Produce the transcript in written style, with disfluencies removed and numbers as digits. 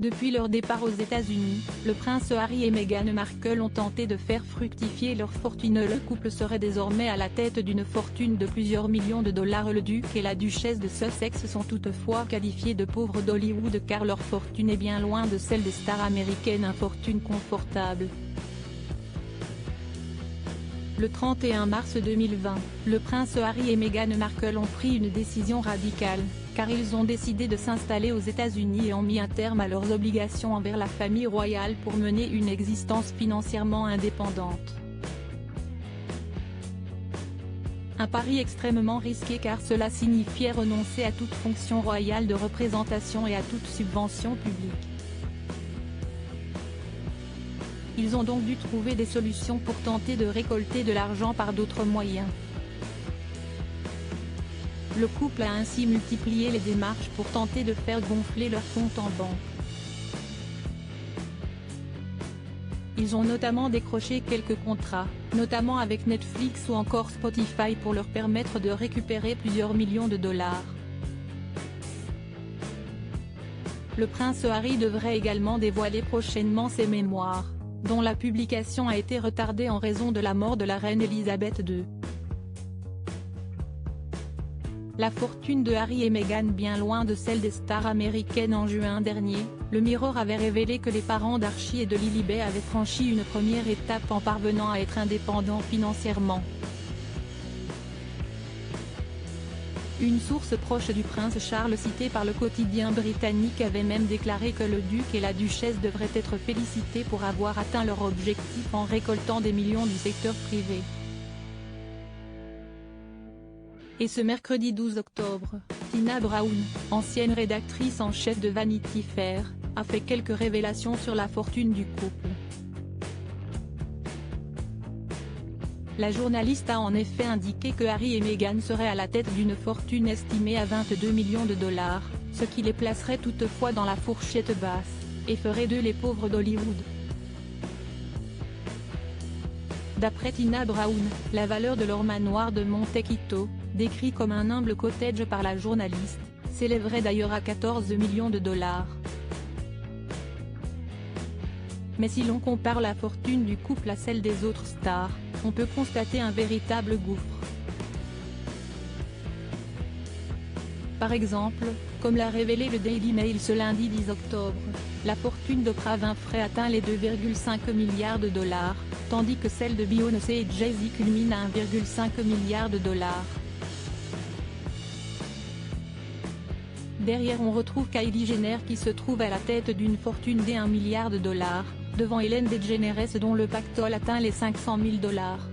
Depuis leur départ aux États-Unis, le prince Harry et Meghan Markle ont tenté de faire fructifier leur fortune. Le couple serait désormais à la tête d'une fortune de plusieurs millions de dollars. Le duc et la duchesse de Sussex sont toutefois qualifiés de pauvres d'Hollywood car leur fortune est bien loin de celle des stars américaines. Une fortune confortable. Le 31 mars 2020, le prince Harry et Meghan Markle ont pris une décision radicale, car ils ont décidé de s'installer aux États-Unis et ont mis un terme à leurs obligations envers la famille royale pour mener une existence financièrement indépendante. Un pari extrêmement risqué car cela signifiait renoncer à toute fonction royale de représentation et à toute subvention publique. Ils ont donc dû trouver des solutions pour tenter de récolter de l'argent par d'autres moyens. Le couple a ainsi multiplié les démarches pour tenter de faire gonfler leur compte en banque. Ils ont notamment décroché quelques contrats, notamment avec Netflix ou encore Spotify pour leur permettre de récupérer plusieurs millions de dollars. Le prince Harry devrait également dévoiler prochainement ses mémoires, dont la publication a été retardée en raison de la mort de la reine Elisabeth II. La fortune de Harry et Meghan bien loin de celle des stars américaines. En juin dernier, le Mirror avait révélé que les parents d'Archie et de Lilibet avaient franchi une première étape en parvenant à être indépendants financièrement. Une source proche du prince Charles citée par le quotidien britannique avait même déclaré que le duc et la duchesse devraient être félicités pour avoir atteint leur objectif en récoltant des millions du secteur privé. Et ce mercredi 12 octobre, Tina Brown, ancienne rédactrice en chef de Vanity Fair, a fait quelques révélations sur la fortune du couple. La journaliste a en effet indiqué que Harry et Meghan seraient à la tête d'une fortune estimée à 22 millions de dollars, ce qui les placerait toutefois dans la fourchette basse, et ferait d'eux les pauvres d'Hollywood. D'après Tina Brown, la valeur de leur manoir de Montecito, décrit comme un humble cottage par la journaliste, s'élèverait d'ailleurs à 14 millions de dollars. Mais si l'on compare la fortune du couple à celle des autres stars, on peut constater un véritable gouffre. Par exemple, comme l'a révélé le Daily Mail ce lundi 10 octobre, la fortune d'Oprah Winfrey atteint les 2,5 milliards de dollars, tandis que celle de Beyoncé et Jay-Z culmine à 1,5 milliard de dollars. Derrière on retrouve Kylie Jenner qui se trouve à la tête d'une fortune d'1 milliard de dollars, devant Ellen DeGeneres dont le pactole atteint les 500 000 dollars.